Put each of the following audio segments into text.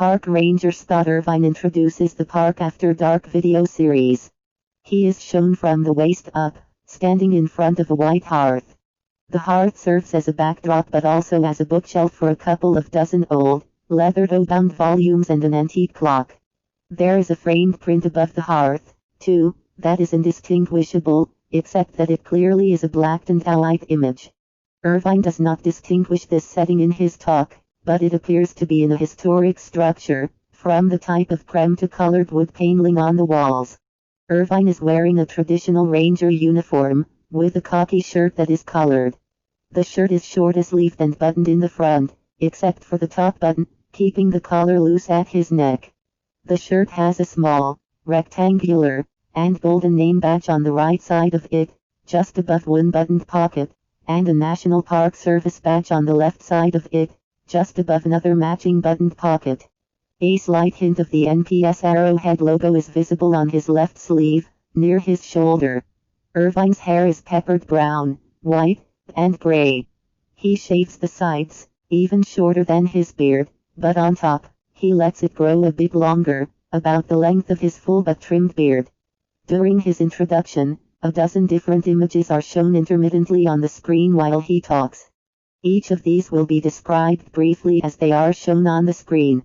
Park Ranger Scott Irvine introduces the Park After Dark video series. He is shown from the waist up, standing in front of a white hearth. The hearth serves as a backdrop but also as a bookshelf for a couple of dozen old, leather-bound volumes and an antique clock. There is a framed print above the hearth, too, that is indistinguishable, except that it clearly is a black and white image. Irvine does not distinguish this setting in his talk, but it appears to be in a historic structure, from the type of creme to colored wood paneling on the walls. Irvine is wearing a traditional ranger uniform, with a khaki shirt that is colored. The shirt is short-sleeved and buttoned in the front, except for the top button, keeping the collar loose at his neck. The shirt has a small, rectangular, and golden name badge on the right side of it, just above one buttoned pocket, and a National Park Service badge on the left side of it, just above another matching buttoned pocket. A slight hint of the NPS Arrowhead logo is visible on his left sleeve, near his shoulder. Irvine's hair is peppered brown, white, and gray. He shaves the sides, even shorter than his beard, but on top, he lets it grow a bit longer, about the length of his full but trimmed beard. During his introduction, a dozen different images are shown intermittently on the screen while he talks. Each of these will be described briefly as they are shown on the screen.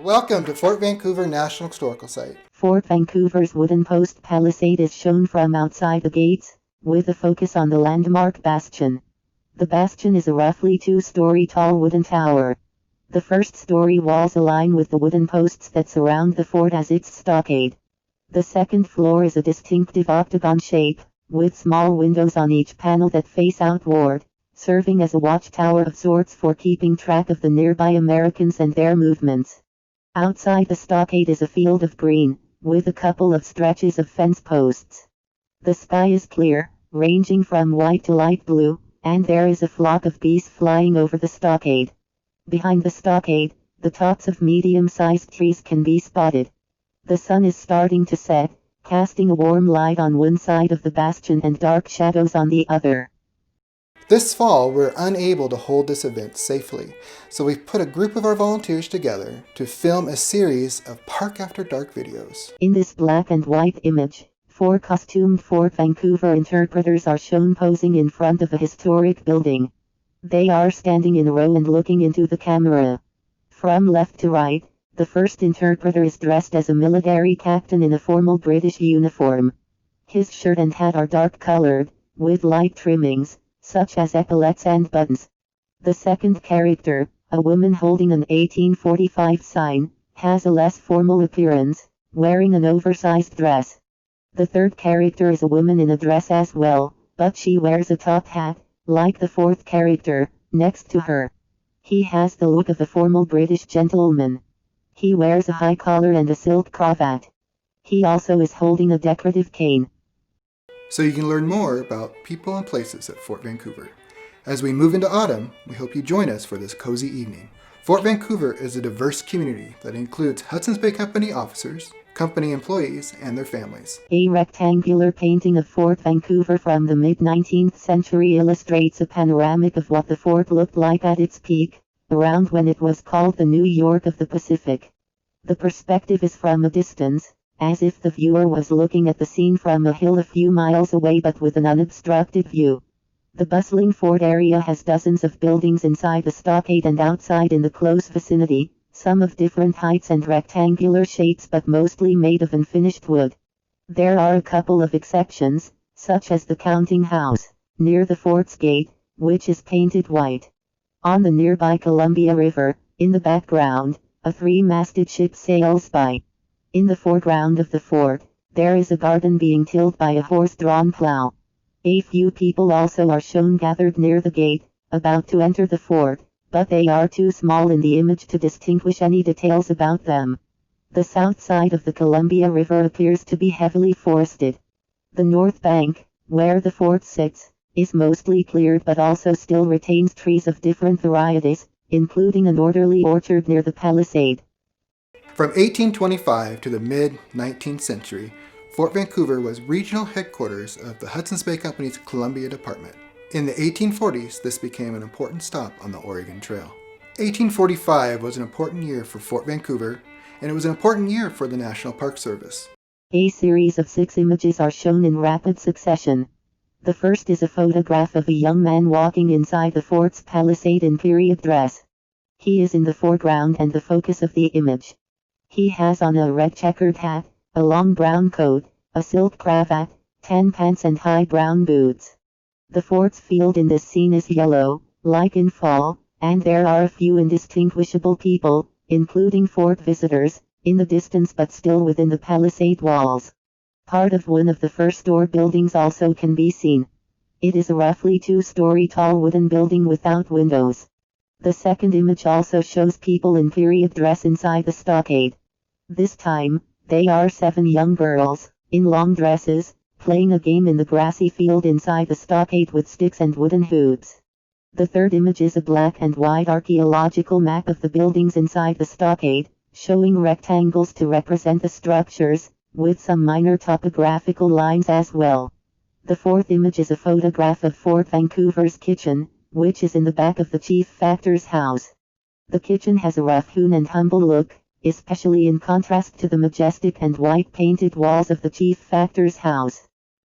Welcome to Fort Vancouver National Historical Site. Fort Vancouver's wooden post palisade is shown from outside the gates, with a focus on the landmark bastion. The bastion is a roughly 2-story tall wooden tower. The first-story walls align with the wooden posts that surround the fort as its stockade. The second floor is a distinctive octagon shape, with small windows on each panel that face outward, serving as a watchtower of sorts for keeping track of the nearby Americans and their movements. Outside the stockade is a field of green, with a couple of stretches of fence posts. The sky is clear, ranging from white to light blue, and there is a flock of geese flying over the stockade. Behind the stockade, the tops of medium-sized trees can be spotted. The sun is starting to set, casting a warm light on one side of the bastion and dark shadows on the other. This fall, we're unable to hold this event safely, so we've put a group of our volunteers together to film a series of Park After Dark videos. In this black and white image, 4 costumed Fort Vancouver interpreters are shown posing in front of a historic building. They are standing in a row and looking into the camera. From left to right, the first interpreter is dressed as a military captain in a formal British uniform. His shirt and hat are dark colored, with light trimmings, such as epaulets and buttons. The second character, a woman holding an 1845 sign, has a less formal appearance, wearing an oversized dress. The third character is a woman in a dress as well, but she wears a top hat, like the fourth character, next to her. He has the look of a formal British gentleman. He wears a high collar and a silk cravat. He also is holding a decorative cane. So you can learn more about people and places at Fort Vancouver. As we move into autumn, we hope you join us for this cozy evening. Fort Vancouver is a diverse community that includes Hudson's Bay Company officers, company employees, and their families. A rectangular painting of Fort Vancouver from the mid-19th century illustrates a panoramic of what the fort looked like at its peak, around when it was called the New York of the Pacific. The perspective is from a distance, as if the viewer was looking at the scene from a hill a few miles away but with an unobstructed view. The bustling fort area has dozens of buildings inside the stockade and outside in the close vicinity, some of different heights and rectangular shapes but mostly made of unfinished wood. There are a couple of exceptions, such as the counting house, near the fort's gate, which is painted white. On the nearby Columbia River, in the background, a 3-masted ship sails by. In the foreground of the fort, there is a garden being tilled by a horse-drawn plow. A few people also are shown gathered near the gate, about to enter the fort, but they are too small in the image to distinguish any details about them. The south side of the Columbia River appears to be heavily forested. The north bank, where the fort sits, is mostly cleared but also still retains trees of different varieties, including an orderly orchard near the palisade. From 1825 to the mid-19th century, Fort Vancouver was regional headquarters of the Hudson's Bay Company's Columbia Department. In the 1840s, this became an important stop on the Oregon Trail. 1845 was an important year for Fort Vancouver, and it was an important year for the National Park Service. A series of 6 images are shown in rapid succession. The first is a photograph of a young man walking inside the fort's palisade in period dress. He is in the foreground and the focus of the image. He has on a red checkered hat, a long brown coat, a silk cravat, tan pants and high brown boots. The fort's field in this scene is yellow, like in fall, and there are a few indistinguishable people, including fort visitors, in the distance but still within the palisade walls. Part of one of the first door buildings also can be seen. It is a roughly 2-story tall wooden building without windows. The second image also shows people in period dress inside the stockade. This time, they are 7 young girls, in long dresses, playing a game in the grassy field inside the stockade with sticks and wooden hoops. The third image is a black and white archaeological map of the buildings inside the stockade, showing rectangles to represent the structures, with some minor topographical lines as well. The fourth image is a photograph of Fort Vancouver's kitchen, which is in the back of the chief factor's house. The kitchen has a rough-hewn and humble look, especially in contrast to the majestic and white painted walls of the chief factor's house.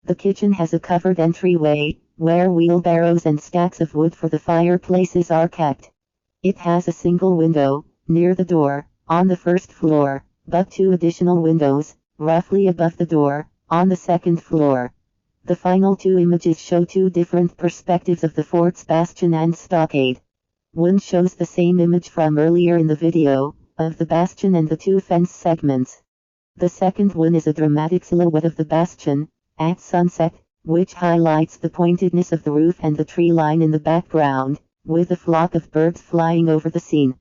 The kitchen has a covered entryway, where wheelbarrows and stacks of wood for the fireplaces are kept. It has a single window, near the door, on the first floor, but 2 additional windows, roughly above the door, on the second floor. The final 2 images show 2 different perspectives of the fort's bastion and stockade. One shows the same image from earlier in the video, of the bastion and the 2 fence segments. The second one is a dramatic silhouette of the bastion, at sunset, which highlights the pointedness of the roof and the tree line in the background, with a flock of birds flying over the scene.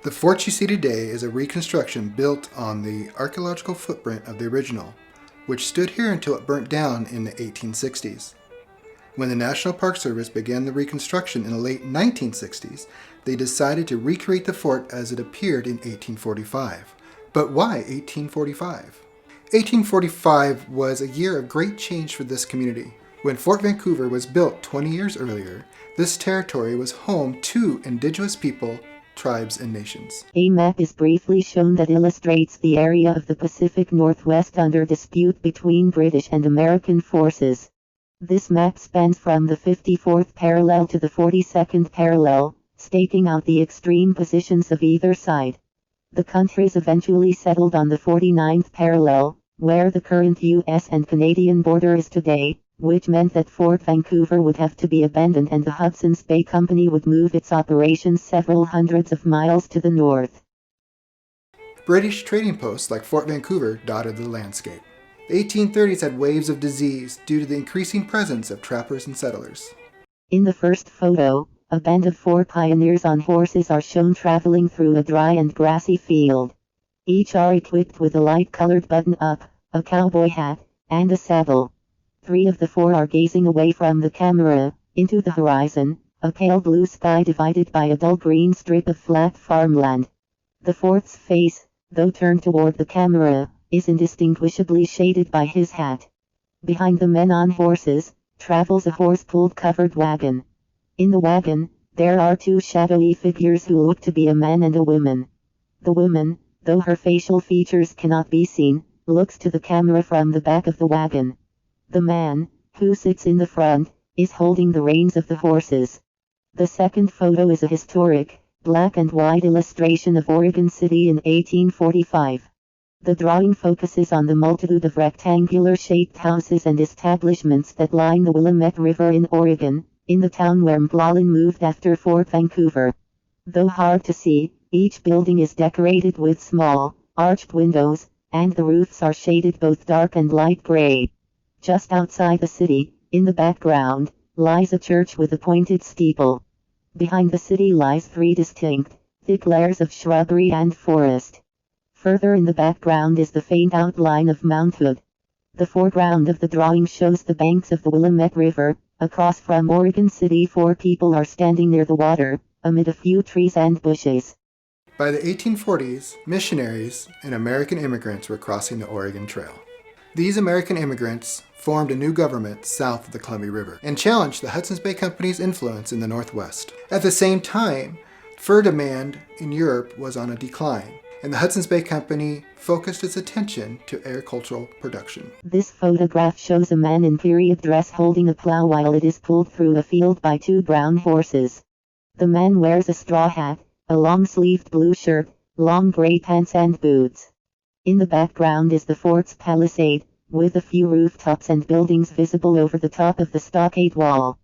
The fort you see today is a reconstruction built on the archaeological footprint of the original, which stood here until it burnt down in the 1860s. When the National Park Service began the reconstruction in the late 1960s, they decided to recreate the fort as it appeared in 1845. But why 1845? 1845 was a year of great change for this community. When Fort Vancouver was built 20 years earlier, this territory was home to indigenous people, tribes, and nations. A map is briefly shown that illustrates the area of the Pacific Northwest under dispute between British and American forces. This map spans from the 54th parallel to the 42nd parallel, staking out the extreme positions of either side. The countries eventually settled on the 49th parallel, where the current US and Canadian border is today, which meant that Fort Vancouver would have to be abandoned and the Hudson's Bay Company would move its operations several hundreds of miles to the north. British trading posts like Fort Vancouver dotted the landscape. The 1830s had waves of disease due to the increasing presence of trappers and settlers. In the first photo, a band of 4 pioneers on horses are shown traveling through a dry and grassy field. Each are equipped with a light-colored button-up, a cowboy hat, and a saddle. 3 of the 4 are gazing away from the camera, into the horizon, a pale blue sky divided by a dull green strip of flat farmland. The 4th's face, though turned toward the camera, is indistinguishably shaded by his hat. Behind the men on horses, travels a horse-pulled covered wagon. In the wagon, there are 2 shadowy figures who look to be a man and a woman. The woman, though her facial features cannot be seen, looks to the camera from the back of the wagon. The man, who sits in the front, is holding the reins of the horses. The second photo is a historic, black and white illustration of Oregon City in 1845. The drawing focuses on the multitude of rectangular-shaped houses and establishments that line the Willamette River in Oregon, in the town where McClellan moved after Fort Vancouver. Though hard to see, each building is decorated with small, arched windows, and the roofs are shaded both dark and light gray. Just outside the city, in the background, lies a church with a pointed steeple. Behind the city lies 3 distinct, thick layers of shrubbery and forest. Further in the background is the faint outline of Mount Hood. The foreground of the drawing shows the banks of the Willamette River. Across from Oregon City 4 people are standing near the water, amid a few trees and bushes. By the 1840s, missionaries and American immigrants were crossing the Oregon Trail. These American immigrants formed a new government south of the Columbia River and challenged the Hudson's Bay Company's influence in the Northwest. At the same time, Fur demand in Europe was on a decline, and the Hudson's Bay Company focused its attention to agricultural production. This photograph shows a man in period dress holding a plow while it is pulled through a field by two brown horses. The man wears a straw hat, a long-sleeved blue shirt, long gray pants and boots. In the background is the fort's palisade, with a few rooftops and buildings visible over the top of the stockade wall.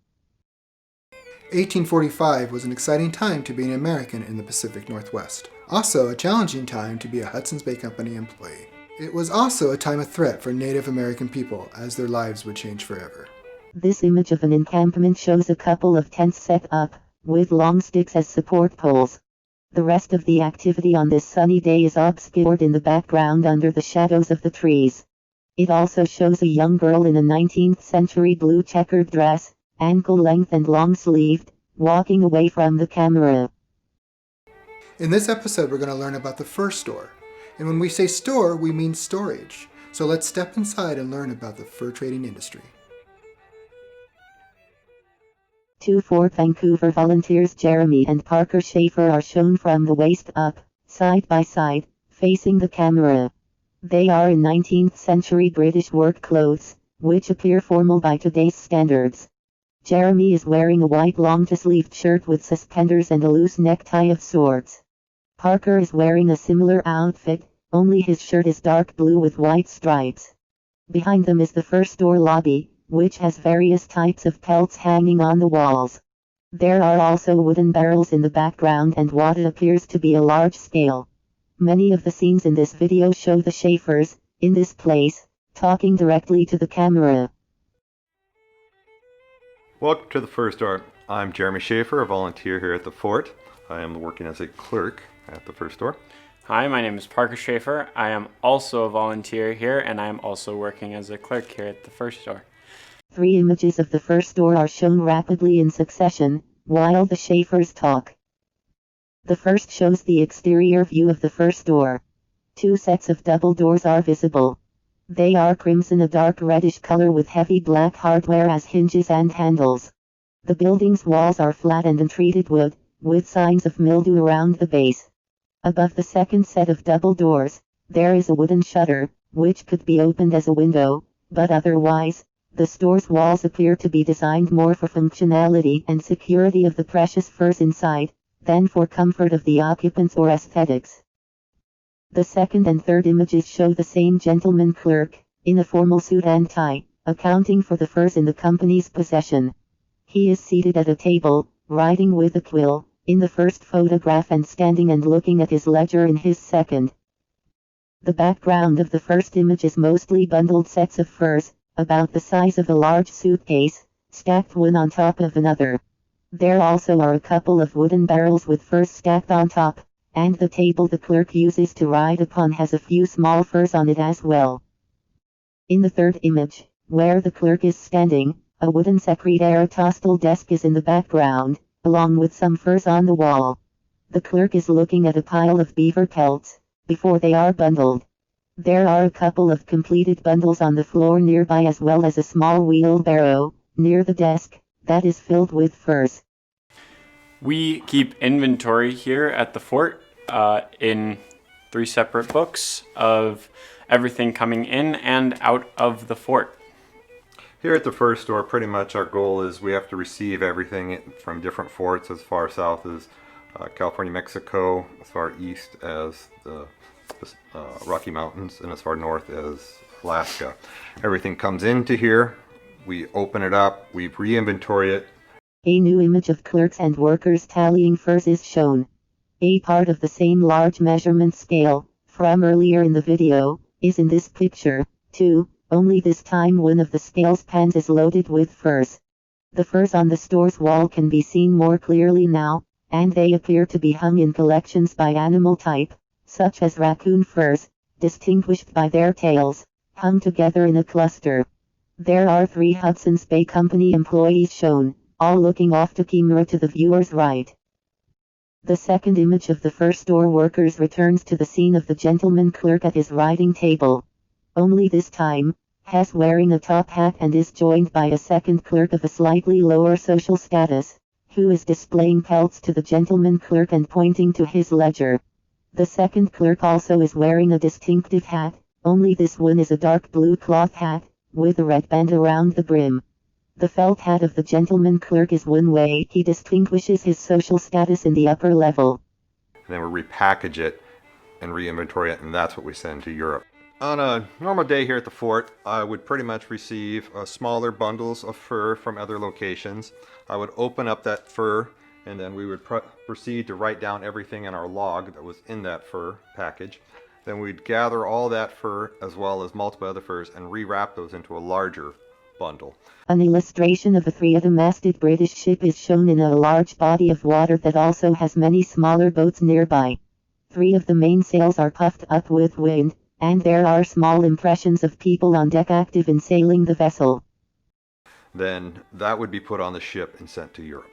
1845 was an exciting time to be an American in the Pacific Northwest. Also a challenging time to be a Hudson's Bay Company employee. It was also a time of threat for Native American people, as their lives would change forever. This image of an encampment shows a couple of tents set up, with long sticks as support poles. The rest of the activity on this sunny day is obscured in the background under the shadows of the trees. It also shows a young girl in a 19th century blue checkered dress, ankle-length and long-sleeved, walking away from the camera. In this episode, we're going to learn about the fur store. And when we say store, we mean storage. So let's step inside and learn about the fur trading industry. Two Fort Vancouver volunteers Jeremy and Parker Schaefer are shown from the waist up, side by side, facing the camera. They are in 19th century British work clothes, which appear formal by today's standards. Jeremy is wearing a white long-sleeved shirt with suspenders and a loose necktie of sorts. Parker is wearing a similar outfit, only his shirt is dark blue with white stripes. Behind them is the fur store lobby, which has various types of pelts hanging on the walls. There are also wooden barrels in the background and what appears to be a large scale. Many of the scenes in this video show the Schaefers, in this place, talking directly to the camera. Welcome to the Fur Store. I'm Jeremy Schaefer, a volunteer here at the fort. I am working as a clerk at the Fur Store. Hi, my name is Parker Schaefer. I am also a volunteer here, and I am also working as a clerk here at the Fur Store. 3 images of the fur store are shown rapidly in succession, while the Schaefers talk. The first shows the exterior view of the fur store. 2 sets of double doors are visible. They are crimson, a dark reddish color with heavy black hardware as hinges and handles. The building's walls are flat and untreated wood, with signs of mildew around the base. Above the second set of double doors, there is a wooden shutter, which could be opened as a window, but otherwise, the store's walls appear to be designed more for functionality and security of the precious furs inside, than for comfort of the occupants or aesthetics. The second and third images show the same gentleman clerk, in a formal suit and tie, accounting for the furs in the company's possession. He is seated at a table, writing with a quill, in the first photograph and standing and looking at his ledger in his second. The background of the first image is mostly bundled sets of furs, about the size of a large suitcase, stacked one on top of another. There also are a couple of wooden barrels with furs stacked on top, and the table the clerk uses to write upon has a few small furs on it as well. In the third image, where the clerk is standing, a wooden secretarial desk is in the background, along with some furs on the wall. The clerk is looking at a pile of beaver pelts, before they are bundled. There are a couple of completed bundles on the floor nearby as well as a small wheelbarrow, near the desk, that is filled with furs. We keep inventory here at the fort in 3 separate books of everything coming in and out of the fort. Here at the Fur Store, pretty much our goal is we have to receive everything from different forts as far south as California, Mexico, as far east as the Rocky Mountains, and as far north as Alaska. Everything comes into here, we open it up, we re-inventory it. A new image of clerks and workers tallying furs is shown. A part of the same large measurement scale, from earlier in the video, is in this picture, too, only this time one of the scales pans is loaded with furs. The furs on the store's wall can be seen more clearly now, and they appear to be hung in collections by animal type, such as raccoon furs, distinguished by their tails, hung together in a cluster. There are 3 Hudson's Bay Company employees shown, all looking off to camera to the viewer's right. The second image of the fur store workers returns to the scene of the gentleman clerk at his writing table. Only this time, Hess wearing a top hat and is joined by a second clerk of a slightly lower social status. who is displaying pelts to the gentleman clerk and pointing to his ledger. The second clerk also is wearing a distinctive hat, only this one is a dark blue cloth hat, with a red band around the brim. The felt hat of the gentleman clerk is one way he distinguishes his social status in the upper level. And then we repackage it and re-inventory it, and that's what we send to Europe. On a normal day here at the fort, I would pretty much receive smaller bundles of fur from other locations. I would open up that fur, and then we would proceed to write down everything in our log that was in that fur package. Then we'd gather all that fur as well as multiple other furs and rewrap those into a larger bundle. An illustration of a three-masted British ship is shown in a large body of water that also has many smaller boats nearby. 3 of the mainsails are puffed up with wind, and there are small impressions of people on deck active in sailing the vessel. Then that would be put on the ship and sent to Europe.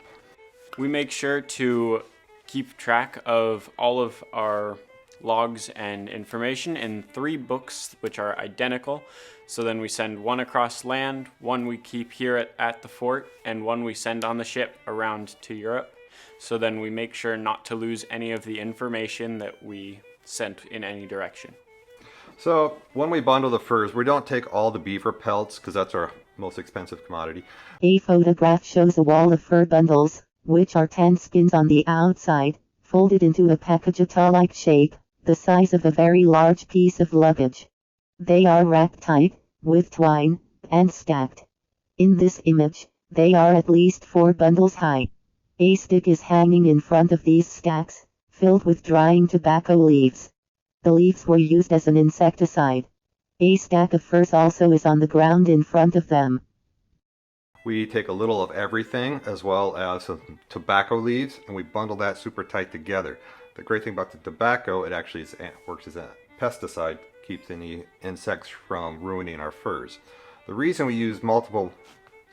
We make sure to keep track of all of our logs and information in 3 books which are identical. So then we send one across land, one we keep here at the fort, and one we send on the ship around to Europe. So then we make sure not to lose any of the information that we sent in any direction. So when we bundle the furs, we don't take all the beaver pelts because that's our most expensive commodity. A photograph shows a wall of fur bundles, which are 10 skins on the outside, folded into a package-like shape, the size of a very large piece of luggage. They are wrapped tight, with twine, and stacked. In this image, they are at least 4 bundles high. A stick is hanging in front of these stacks, filled with drying tobacco leaves. The leaves were used as an insecticide. A stack of furs also is on the ground in front of them. We take a little of everything as well as some tobacco leaves, and we bundle that super tight together. The great thing about the tobacco, it actually works as a pesticide, keeps any insects from ruining our furs. The reason we use multiple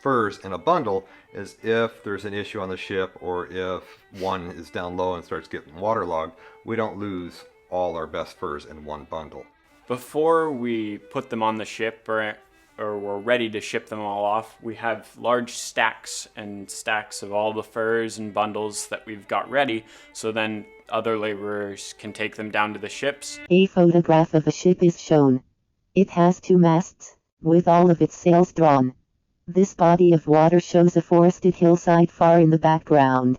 furs in a bundle is if there's an issue on the ship or if one is down low and starts getting waterlogged, we don't lose all our best furs in one bundle. Before we put them on the ship or we're ready to ship them all off, we have large stacks and stacks of all the furs and bundles that we've got ready, so then other laborers can take them down to the ships. A photograph of a ship is shown. It has 2 masts, with all of its sails drawn. This body of water shows a forested hillside far in the background.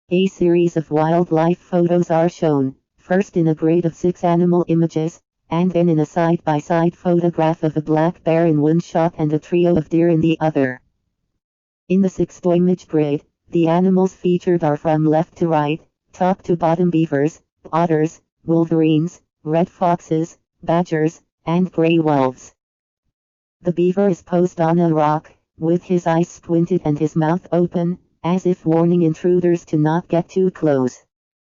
A series of wildlife photos are shown, first in a grid of 6 animal images, and then in a side-by-side photograph of a black bear in one shot and a trio of deer in the other. In the 6th image grid, the animals featured are from left to right, top to bottom: beavers, otters, wolverines, red foxes, badgers, and gray wolves. The beaver is posed on a rock, with his eyes squinted and his mouth open, as if warning intruders to not get too close.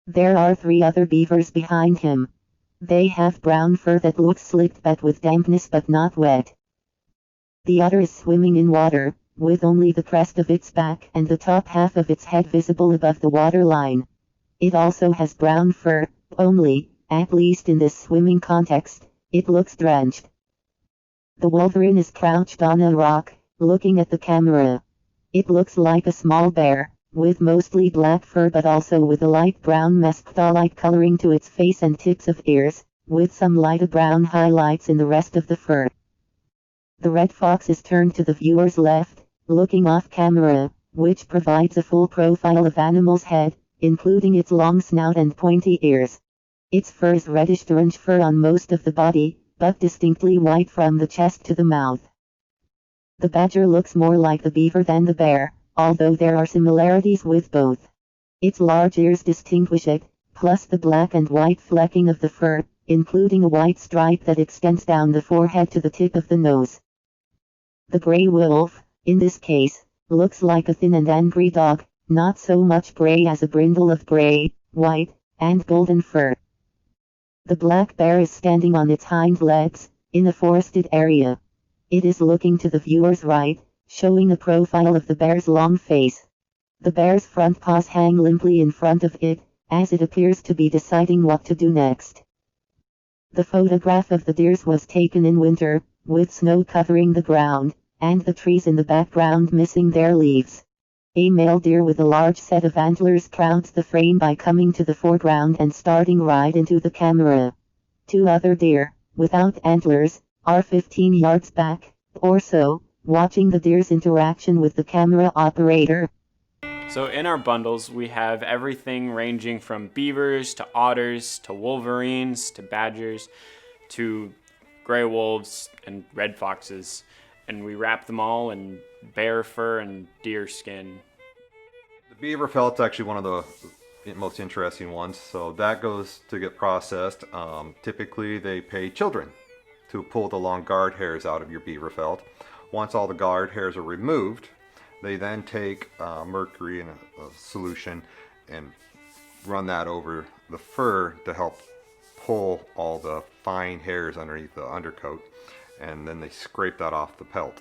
There are 3 other beavers behind him. They have brown fur that looks slicked back with dampness but not wet. The otter is swimming in water, with only the crest of its back and the top half of its head visible above the water line. It also has brown fur, only, at least in this swimming context, it looks drenched. The wolverine is crouched on a rock, looking at the camera. It looks like a small bear, with mostly black fur but also with a light brown mescal-like coloring to its face and tips of ears, with some lighter brown highlights in the rest of the fur. The red fox is turned to the viewer's left, looking off camera, which provides a full profile of animal's head, including its long snout and pointy ears. Its fur is reddish-orange fur on most of the body, but distinctly white from the chest to the mouth. The badger looks more like the beaver than the bear, although there are similarities with both. Its large ears distinguish it, plus the black and white flecking of the fur, including a white stripe that extends down the forehead to the tip of the nose. The gray wolf, in this case, looks like a thin and angry dog, not so much gray as a brindle of gray, white, and golden fur. The black bear is standing on its hind legs, in a forested area. It is looking to the viewer's right, showing a profile of the bear's long face. The bear's front paws hang limply in front of it, as it appears to be deciding what to do next. The photograph of the deers was taken in winter, with snow covering the ground, and the trees in the background missing their leaves. A male deer with a large set of antlers crowds the frame by coming to the foreground and starting right into the camera. Two other deer, without antlers, are 15 yards back, or so, watching the deer's interaction with the camera operator. So in our bundles, we have everything ranging from beavers to otters to wolverines to badgers to gray wolves and red foxes. And we wrap them all in bear fur and deer skin. The beaver felt's actually one of the most interesting ones. So that goes to get processed. Typically they pay children to pull the long guard hairs out of your beaver felt. Once all the guard hairs are removed, they then take mercury in a solution and run that over the fur to help pull all the fine hairs underneath the undercoat, and then they scrape that off the pelt.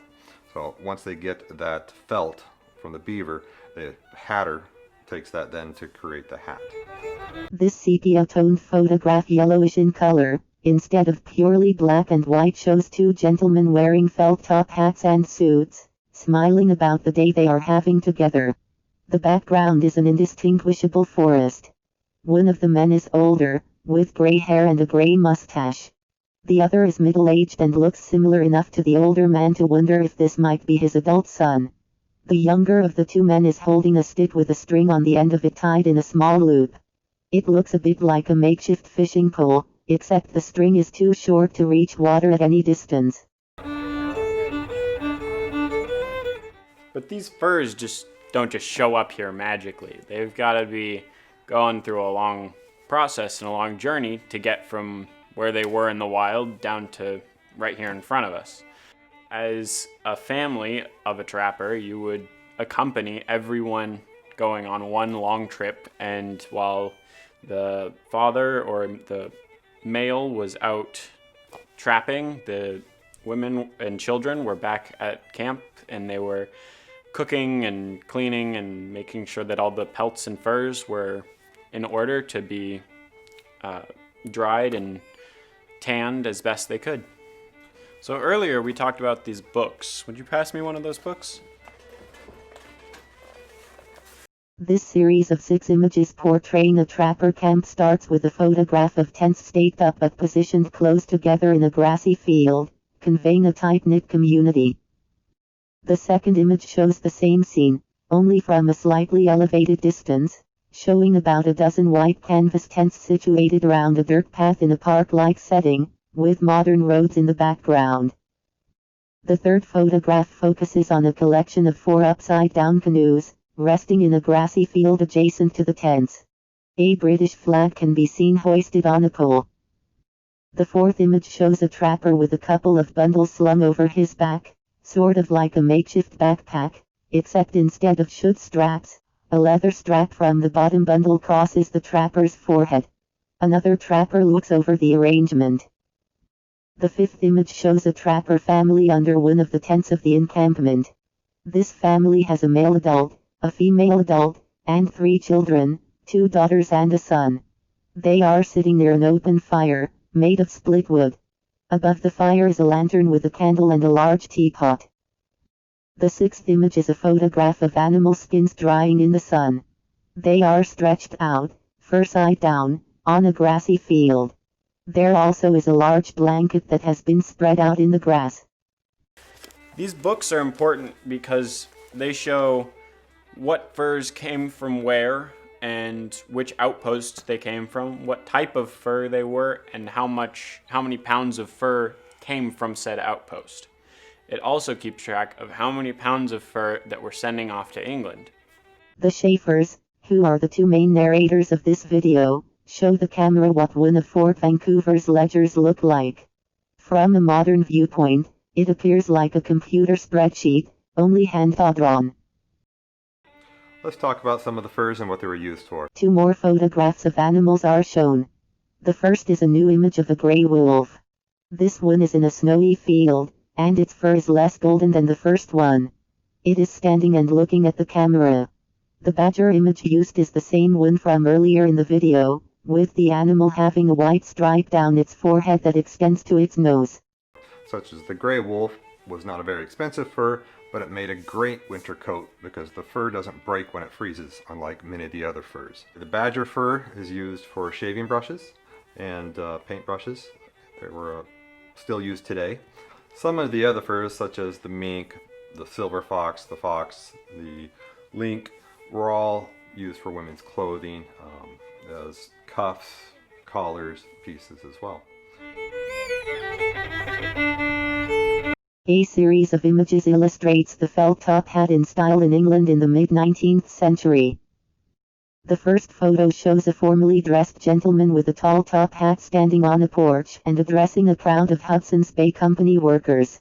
So once they get that felt from the beaver, the hatter takes that then to create the hat. This sepia-toned photograph, yellowish in color, instead of purely black and white, shows two gentlemen wearing felt top hats and suits, smiling about the day they are having together. The background is an indistinguishable forest. One of the men is older, with gray hair and a gray mustache. The other is middle-aged and looks similar enough to the older man to wonder if this might be his adult son. The younger of the two men is holding a stick with a string on the end of it tied in a small loop. It looks a bit like a makeshift fishing pole, except the string is too short to reach water at any distance. But these furs don't just show up here magically. They've got to be going through a long process and a long journey to get from where they were in the wild down to right here in front of us. As a family of a trapper, you would accompany everyone going on one long trip, and while the father or the male was out trapping, the women and children were back at camp, and they were cooking and cleaning and making sure that all the pelts and furs were in order to be dried and tanned as best they could. So earlier we talked about these books. Would you pass me one of those books? This series of 6 images portraying a trapper camp starts with a photograph of tents staked up but positioned close together in a grassy field, conveying a tight-knit community. The second image shows the same scene, only from a slightly elevated distance, showing about a dozen white canvas tents situated around a dirt path in a park-like setting, with modern roads in the background. The third photograph focuses on a collection of 4 upside-down canoes, resting in a grassy field adjacent to the tents. A British flag can be seen hoisted on a pole. The fourth image shows a trapper with a couple of bundles slung over his back, sort of like a makeshift backpack, except instead of shoot straps, a leather strap from the bottom bundle crosses the trapper's forehead. Another trapper looks over the arrangement. The fifth image shows a trapper family under one of the tents of the encampment. This family has a male adult, a female adult, and 3 children, 2 daughters and a son. They are sitting near an open fire, made of split wood. Above the fire is a lantern with a candle and a large teapot. The sixth image is a photograph of animal skins drying in the sun. They are stretched out, fur side down, on a grassy field. There also is a large blanket that has been spread out in the grass. These books are important because they show what furs came from where and which outpost they came from, what type of fur they were, and how many pounds of fur came from said outpost. It also keeps track of how many pounds of fur that we're sending off to England. The Schaefers, who are the 2 main narrators of this video, show the camera what one of Fort Vancouver's ledgers look like. From a modern viewpoint, it appears like a computer spreadsheet, only hand-drawn. Let's talk about some of the furs and what they were used for. 2 more photographs of animals are shown. The first is a new image of a gray wolf. This one is in a snowy field, and its fur is less golden than the first one. It is standing and looking at the camera. The badger image used is the same one from earlier in the video, with the animal having a white stripe down its forehead that extends to its nose. Such as the gray wolf was not a very expensive fur, but it made a great winter coat because the fur doesn't break when it freezes, unlike many of the other furs. The badger fur is used for shaving brushes and paint brushes. They were still used today. Some of the other furs, such as the mink, the silver fox, the link, were all used for women's clothing as cuffs, collars, pieces as well. A series of images illustrates the felt top hat in style in England in the mid-19th century. The first photo shows a formally dressed gentleman with a tall top hat standing on a porch and addressing a crowd of Hudson's Bay Company workers.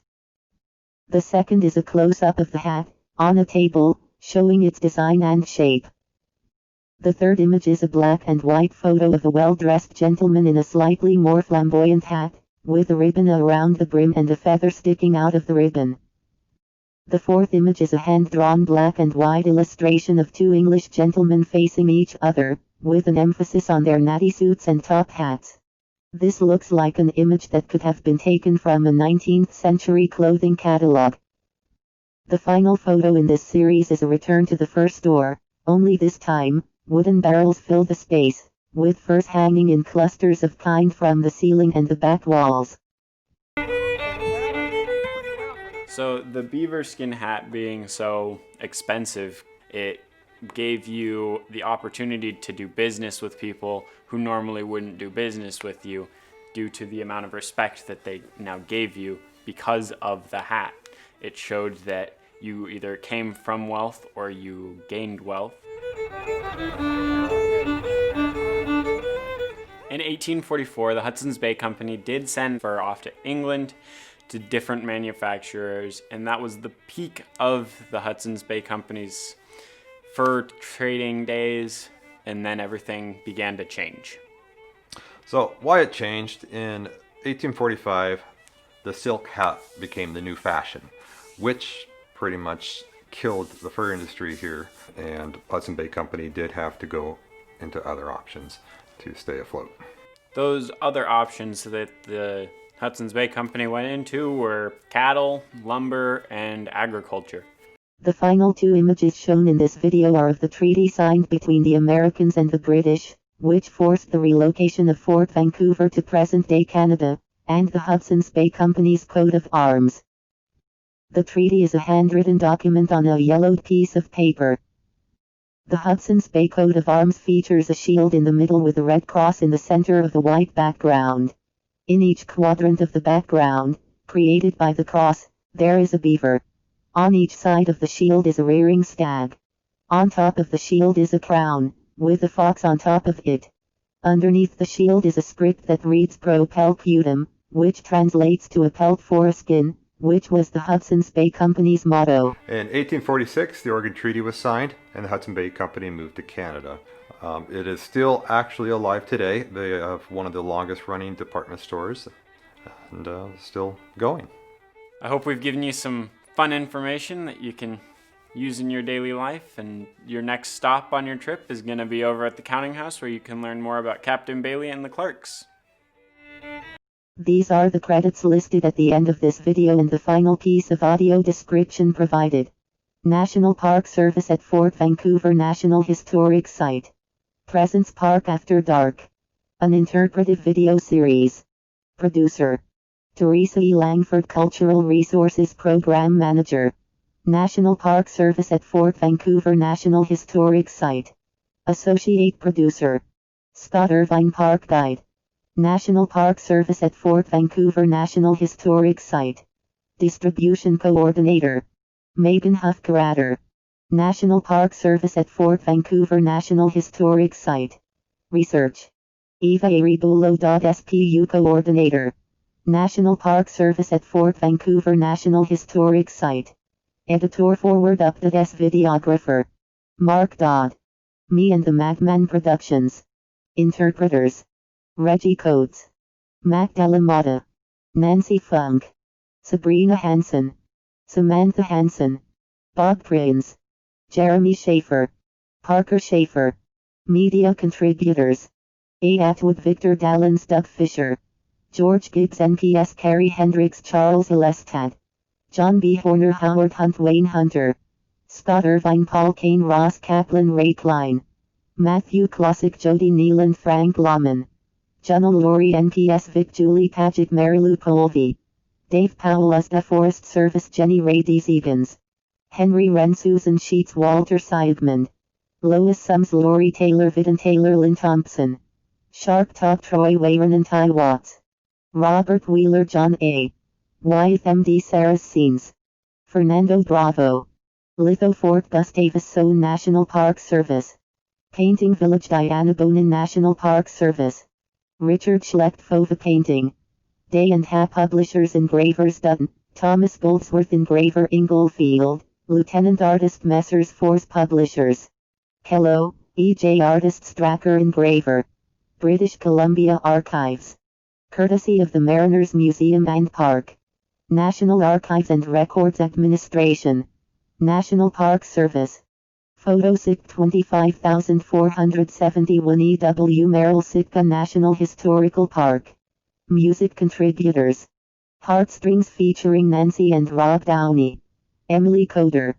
The second is a close-up of the hat, on a table, showing its design and shape. The third image is a black and white photo of a well-dressed gentleman in a slightly more flamboyant hat, with a ribbon around the brim and a feather sticking out of the ribbon. The fourth image is a hand-drawn black and white illustration of two English gentlemen facing each other, with an emphasis on their natty suits and top hats. This looks like an image that could have been taken from a 19th century clothing catalog. The final photo in this series is a return to the fur store, only this time, wooden barrels fill the space, with furs hanging in clusters of kind from the ceiling and the back walls. So the beaver skin hat being so expensive, it gave you the opportunity to do business with people who normally wouldn't do business with you due to the amount of respect that they now gave you because of the hat. It showed that you either came from wealth or you gained wealth. In 1844, the Hudson's Bay Company did send fur off to England to different manufacturers, and that was the peak of the Hudson's Bay Company's fur trading days, and then everything began to change. So why it changed, in 1845, the silk hat became the new fashion, which pretty much killed the fur industry here, and Hudson Bay Company did have to go into other options to stay afloat. Those other options that the Hudson's Bay Company went into were cattle, lumber, and agriculture. The final two images shown in this video are of the treaty signed between the Americans and the British, which forced the relocation of Fort Vancouver to present-day Canada, and the Hudson's Bay Company's coat of arms. The treaty is a handwritten document on a yellowed piece of paper. The Hudson's Bay coat of arms features a shield in the middle with a red cross in the center of the white background. In each quadrant of the background, created by the cross, there is a beaver. On each side of the shield is a rearing stag. On top of the shield is a crown, with a fox on top of it. Underneath the shield is a script that reads Pro Pelputum, which translates to a pelt for a skin, which was the Hudson's Bay Company's motto. In 1846, the Oregon Treaty was signed, and the Hudson Bay Company moved to Canada. It is still actually alive today. They have one of the longest running department stores, and still going. I hope we've given you some fun information that you can use in your daily life, and your next stop on your trip is going to be over at the counting house, where you can learn more about Captain Bailey and the clerks. These are the credits listed at the end of this video and the final piece of audio description provided. National Park Service at Fort Vancouver National Historic Site. Presence Park After Dark. An interpretive video series. Producer. Teresa E. Langford, Cultural Resources Program Manager. National Park Service at Fort Vancouver National Historic Site. Associate Producer. Scott Irvine, Park Guide. National Park Service at Fort Vancouver National Historic Site. Distribution Coordinator. Megan Huff Curator. National Park Service at Fort Vancouver National Historic Site. Research. Eva Aribulo. SPU Coordinator. National Park Service at Fort Vancouver National Historic Site. Editor Forward Update S Videographer. Mark Dodd. Me and the Madman Productions. Interpreters. Reggie Coates. Matt Delamata. Nancy Funk. Sabrina Hansen. Samantha Hansen. Bob Prince. Jeremy Schaefer. Parker Schaefer. Media contributors. A. Atwood, Victor Dallins, Doug Fisher, George Gibbs, NPS, Carrie Hendricks, Charles Elestad, John B. Horner, Howard Hunt, Wayne Hunter, Scott Irvine, Paul Kane, Ross Kaplan, Ray Klein, Matthew Klosick, Jody Neeland, Frank Lahman, Junnel Laurie, NPS, Vic Julie Pajic, Marilu Colby, Dave Powell, USDA Forest Service, Jenny Ray D. Zegans, Henry Wren, Susan Sheets, Walter Seidman, Lois Sums, Lori Taylor, Vidin Taylor, Lynn Thompson, Shark Talk, Troy Wayron and Ty Watts, Robert Wheeler, John A. Wyeth, MD, Sarah Scenes, Fernando Bravo, Litho Fort Gustavus Sohn National Park Service, Painting Village, Diana Bonin National Park Service, Richard Schlecht, Fova Painting, Day and Ha Publishers, Engravers Dutton, Thomas Goldsworth, Engraver Inglefield, Lieutenant Artist Messrs Force Publishers, Kello, E.J. Artist Stracker, Engraver, British Columbia Archives, courtesy of the Mariners Museum and Park, National Archives and Records Administration, National Park Service, Photosic 25471 E.W. Merrill, Sitka National Historical Park. Music contributors: Heartstrings featuring Nancy and Rob Downey, Emily Coder.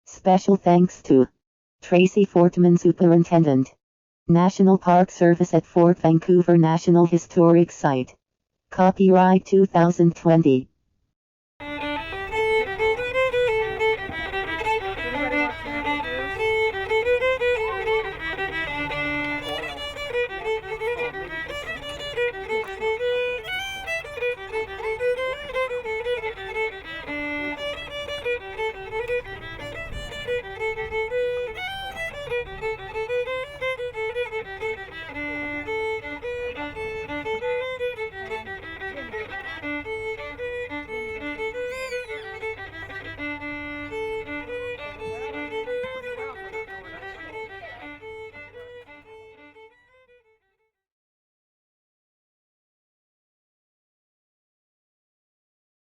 Special thanks to Tracy Fortman, Superintendent, National Park Service at Fort Vancouver National Historic Site. Copyright 2020.